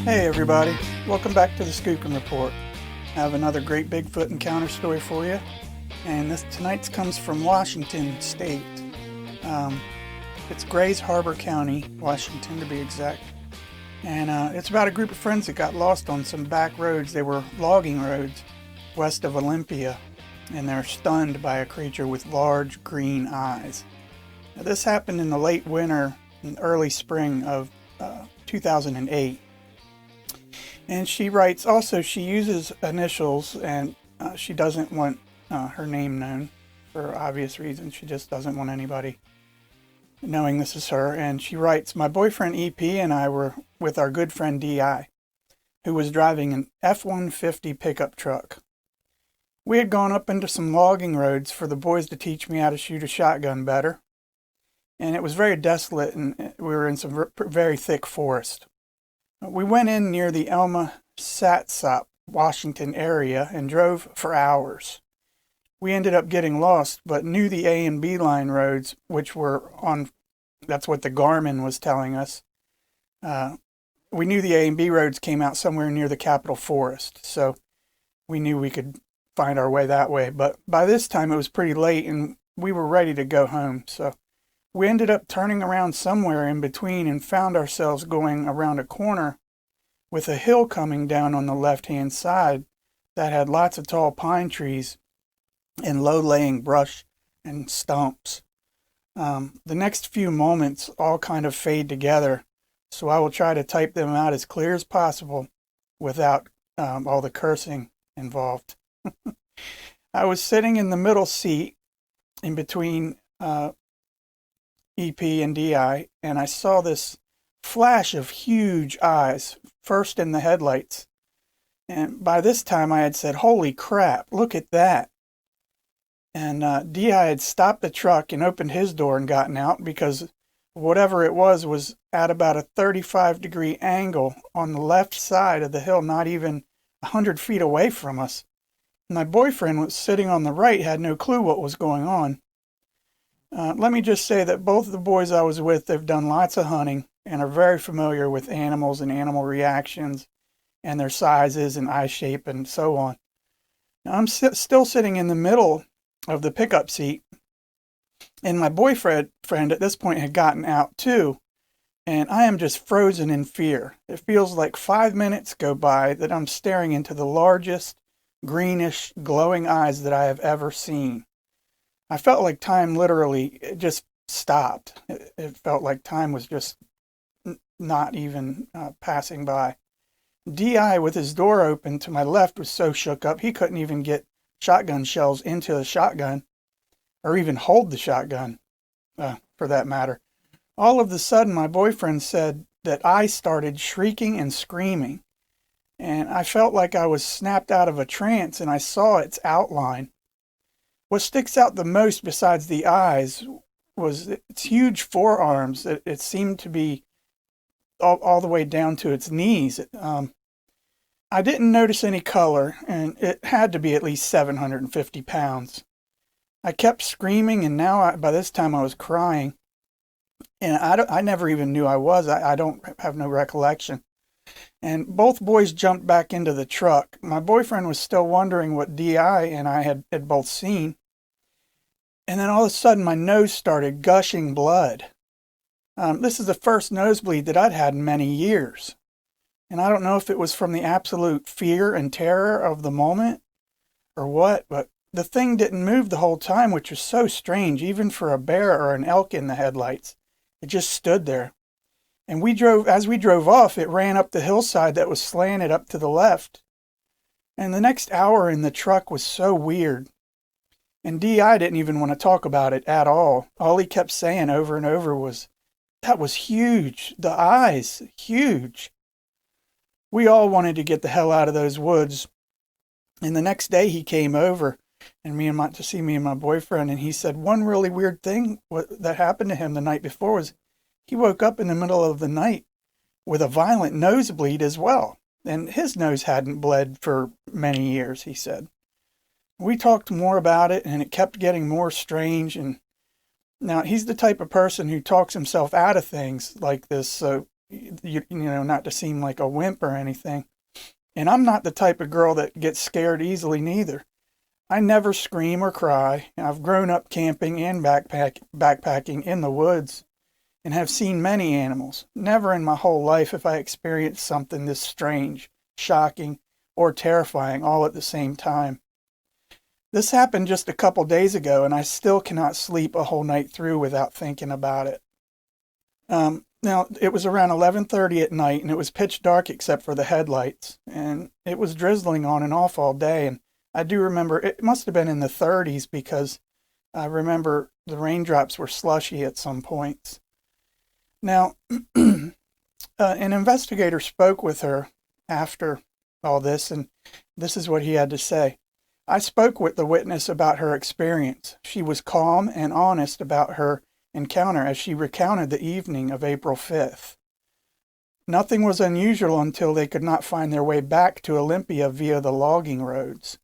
Hey everybody, welcome back to the Skookum Report. I have another great Bigfoot encounter story for you, and tonight's comes from Washington State. It's Grays Harbor County, Washington to be exact, and it's about a group of friends that got lost on some back roads. They were logging roads west of Olympia, and they're stunned by a creature with large green eyes. Now, this happened in the late winter and early spring of 2008. And she writes, also she uses initials, and she doesn't want her name known for obvious reasons. She just doesn't want anybody knowing this is her. And she writes, my boyfriend EP and I were with our good friend DI, who was driving an F-150 pickup truck. We had gone up into some logging roads for the boys to teach me how to shoot a shotgun better. And it was very desolate, and we were in some very thick forest. We went in near the Elma Satsop, Washington area and drove for hours. We ended up getting lost, but knew the A and B line roads, which were on, that's what the Garmin was telling us. We knew the A and B roads came out somewhere near the Capitol Forest, so we knew we could find our way that way. But by this time it was pretty late and we were ready to go home, so we ended up turning around somewhere in between and found ourselves going around a corner with a hill coming down on the left-hand side that had lots of tall pine trees and low-laying brush and stumps. The next few moments all kind of fade together, so I will try to type them out as clear as possible without all the cursing involved. I was sitting in the middle seat in between EP and DI, and I saw this flash of huge eyes, first in the headlights. And by this time I had said, holy crap, look at that. And DI had stopped the truck and opened his door and gotten out because whatever it was at about a 35-degree angle on the left side of the hill, not even 100 feet away from us. My boyfriend was sitting on the right, had no clue what was going on. Let me just say that both of the boys I was with, they've done lots of hunting and are very familiar with animals and animal reactions and their sizes and eye shape and so on. Now, I'm still sitting in the middle of the pickup seat, and my boyfriend at this point had gotten out too, and I am just frozen in fear. It feels like 5 minutes go by that I'm staring into the largest, greenish, glowing eyes that I have ever seen. I felt like time literally just stopped. It felt like time was just not even passing by. DI, with his door open to my left, was so shook up he couldn't even get shotgun shells into the shotgun, or even hold the shotgun, for that matter. All of a sudden, my boyfriend said that I started shrieking and screaming, and I felt like I was snapped out of a trance, and I saw its outline. What sticks out the most besides the eyes was its huge forearms. It seemed to be all the way down to its knees. I didn't notice any color, and it had to be at least 750 pounds. I kept screaming, and now by this time I was crying. And I never even knew I was. I don't have no recollection. And both boys jumped back into the truck. My boyfriend was still wondering what DI and I had both seen. And then all of a sudden, my nose started gushing blood. This is the first nosebleed that I'd had in many years. And I don't know if it was from the absolute fear and terror of the moment or what, but the thing didn't move the whole time, which was so strange, even for a bear or an elk in the headlights. It just stood there. And as we drove off, it ran up the hillside that was slanted up to the left. And the next hour in the truck was so weird. And D.I. didn't even want to talk about it at all. All he kept saying over and over was, that was huge. The eyes, huge. We all wanted to get the hell out of those woods. And the next day he came over to see me and my boyfriend, and he said one really weird thing that happened to him the night before was he woke up in the middle of the night with a violent nosebleed as well. And his nose hadn't bled for many years, he said. We talked more about it, and it kept getting more strange, and Now, he's the type of person who talks himself out of things like this, so, not to seem like a wimp or anything. And I'm not the type of girl that gets scared easily neither. I never scream or cry. I've grown up camping and backpacking in the woods and have seen many animals. Never in my whole life have I experienced something this strange, shocking, or terrifying all at the same time. This happened just a couple days ago, and I still cannot sleep a whole night through without thinking about it. Now, it was around 11:30 at night, and it was pitch dark except for the headlights, and it was drizzling on and off all day, and I do remember it must have been in the 30s because I remember the raindrops were slushy at some points. Now, an investigator spoke with her after all this, and this is what he had to say. I spoke with the witness about her experience. She was calm and honest about her encounter as she recounted the evening of April 5th. Nothing was unusual until they could not find their way back to Olympia via the logging roads.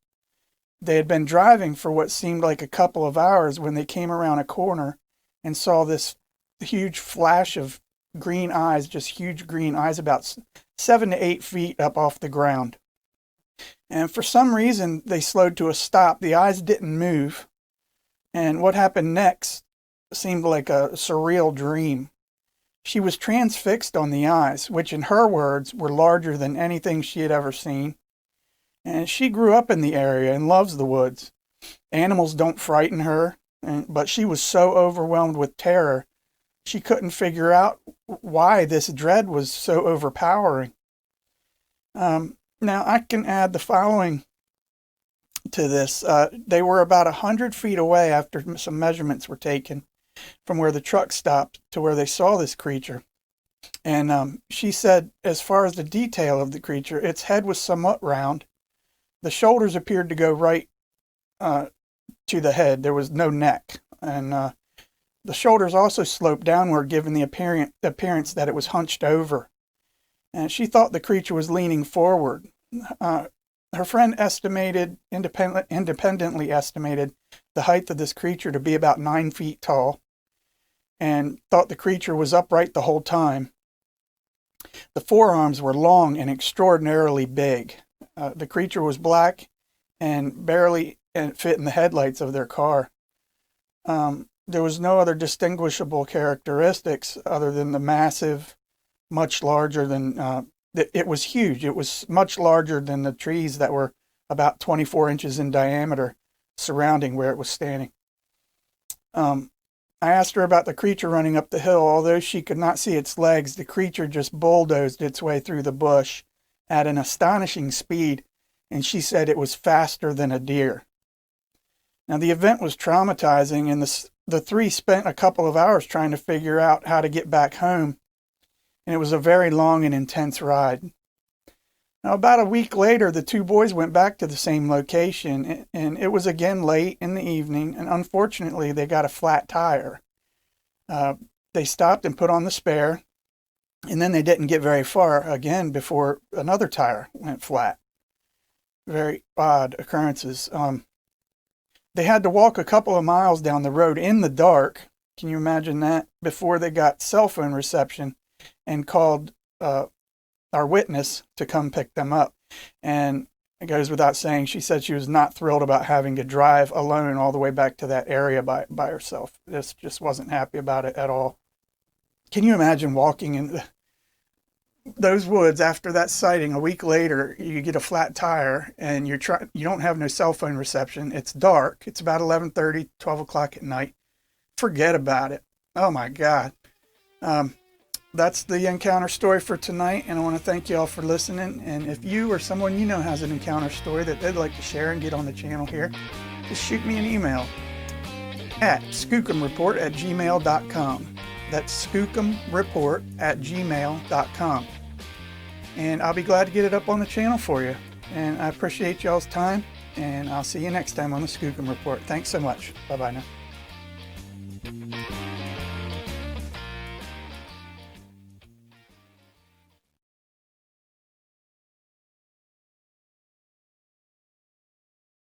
They had been driving for what seemed like a couple of hours when they came around a corner and saw this huge flash of green eyes, just huge green eyes about 7 to 8 feet up off the ground. And for some reason, they slowed to a stop. The eyes didn't move. And what happened next seemed like a surreal dream. She was transfixed on the eyes, which in her words were larger than anything she had ever seen. And she grew up in the area and loves the woods. Animals don't frighten her, but she was so overwhelmed with terror, she couldn't figure out why this dread was so overpowering. Now, I can add the following to this. They were about 100 feet away after some measurements were taken from where the truck stopped to where they saw this creature. And she said, as far as the detail of the creature, its head was somewhat round. The shoulders appeared to go right to the head. There was no neck. And the shoulders also sloped downward, giving the appearance that it was hunched over. And she thought the creature was leaning forward. Her friend independently estimated the height of this creature to be about 9 feet tall, and thought the creature was upright the whole time. The forearms were long and extraordinarily big. The creature was black and barely fit in the headlights of their car. There was no other distinguishable characteristics other than the massive, much larger than, it was huge. It was much larger than the trees that were about 24 inches in diameter surrounding where it was standing. I asked her about the creature running up the hill. Although she could not see its legs, the creature just bulldozed its way through the bush at an astonishing speed, and she said it was faster than a deer. Now, the event was traumatizing, and the three spent a couple of hours trying to figure out how to get back home, and it was a very long and intense ride. Now, about a week later, the two boys went back to the same location, and it was again late in the evening, and unfortunately, they got a flat tire. They stopped and put on the spare, and then they didn't get very far again before another tire went flat. Very odd occurrences. They had to walk a couple of miles down the road in the dark, can you imagine that, before they got cell phone reception and called our witness to come pick them up. And it goes without saying, she said she was not thrilled about having to drive alone all the way back to that area by herself. Just wasn't happy about it at all. Can you imagine walking in those woods after that sighting? A week later, you get a flat tire and you don't have no cell phone reception. It's dark. It's about 11:30, 12 o'clock at night. Forget about it. Oh my God. That's the encounter story for tonight, and I want to thank you all for listening. And if you or someone you know has an encounter story that they'd like to share and get on the channel here, just shoot me an email at skookumreport@gmail.com. That's skookumreport@gmail.com. And I'll be glad to get it up on the channel for you. And I appreciate y'all's time, and I'll see you next time on the Skookum Report. Thanks so much. Bye-bye now.